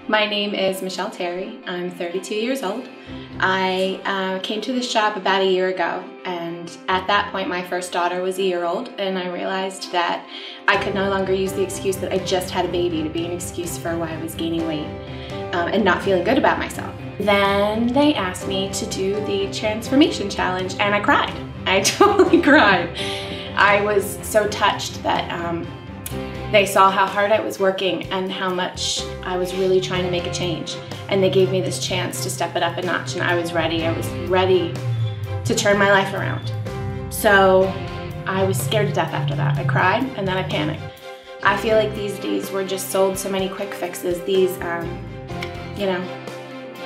My name is Michelle Terry. I'm 32 years old. I came to this shop about a year ago, and at that point my first daughter was a year old, and I realized that I could no longer use the excuse that I just had a baby to be an excuse for why I was gaining weight and not feeling good about myself. Then they asked me to do the transformation challenge, and I cried. I totally cried. I was so touched that they saw how hard I was working and how much I was really trying to make a change. And they gave me this chance to step it up a notch, and I was ready. I was ready to turn my life around. So I was scared to death after that. I cried and then I panicked. I feel like these days we're just sold so many quick fixes, these,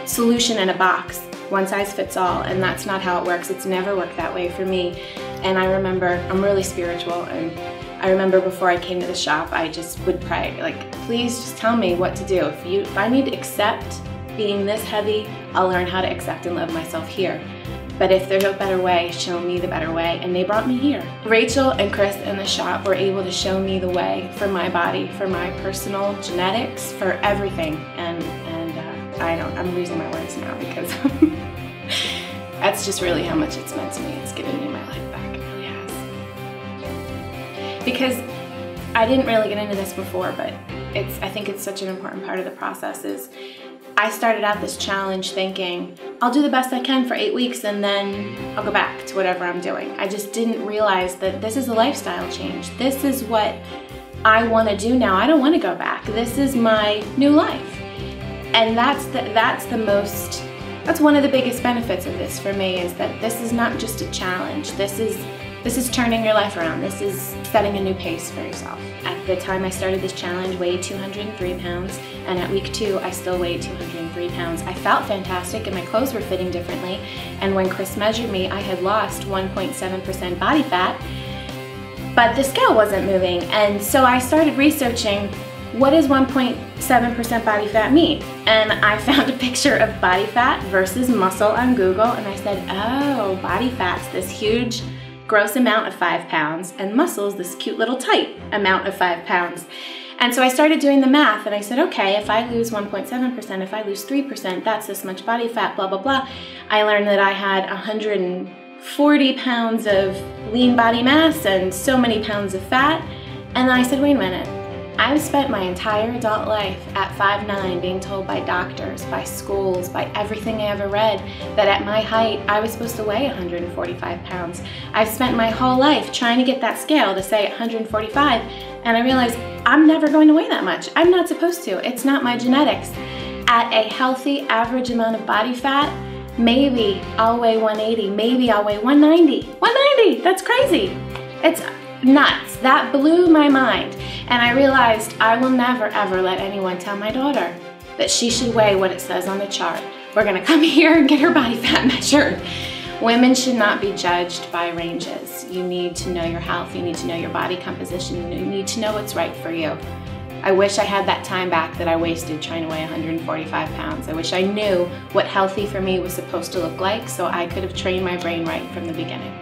solution in a box, one size fits all, and that's not how it works. It's never worked that way for me. And I remember, I'm really spiritual, and I remember before I came to the shop, I just would pray, like, please just tell me what to do. If I need to accept being this heavy, I'll learn how to accept and love myself here. But if there's a better way, show me the better way. And they brought me here. Rachel and Chris in the shop were able to show me the way for my body, for my personal genetics, for everything. And I'm losing my words now because that's just really how much it's meant to me. It's given me my life back. It really has. Because I didn't really get into this before, but I think it's such an important part of the process. Is I started out this challenge thinking, I'll do the best I can for 8 weeks and then I'll go back to whatever I'm doing. I just didn't realize that this is a lifestyle change. This is what I want to do now. I don't want to go back. This is my new life. And that's one of the biggest benefits of this for me, is that this is not just a challenge. This is turning your life around. This is setting a new pace for yourself. At the time I started this challenge, weighed 203 pounds, and at week 2, I still weighed 203 pounds. I felt fantastic, and my clothes were fitting differently, and when Chris measured me, I had lost 1.7% body fat, but the scale wasn't moving, and so I started researching, what does 1.7% body fat mean? And I found a picture of body fat versus muscle on Google, and I said, oh, body fat's this huge gross amount of 5 pounds, and muscles this cute little tight amount of 5 pounds. And so I started doing the math, and I said, okay, if I lose 1.7%, if I lose 3%, that's this much body fat, blah, blah, blah. I learned that I had 140 pounds of lean body mass and so many pounds of fat. And then I said, wait a minute. I've spent my entire adult life at 5'9", being told by doctors, by schools, by everything I ever read, that at my height I was supposed to weigh 145 pounds. I've spent my whole life trying to get that scale to say 145, and I realized I'm never going to weigh that much. I'm not supposed to. It's not my genetics. At a healthy average amount of body fat, maybe I'll weigh 180, maybe I'll weigh 190. 190, that's crazy. It's nuts. That blew my mind. And I realized I will never ever let anyone tell my daughter that she should weigh what it says on the chart. We're gonna come here and get her body fat measured. Women should not be judged by ranges. You need to know your health, you need to know your body composition, you need to know what's right for you. I wish I had that time back that I wasted trying to weigh 145 pounds. I wish I knew what healthy for me was supposed to look like, so I could have trained my brain right from the beginning.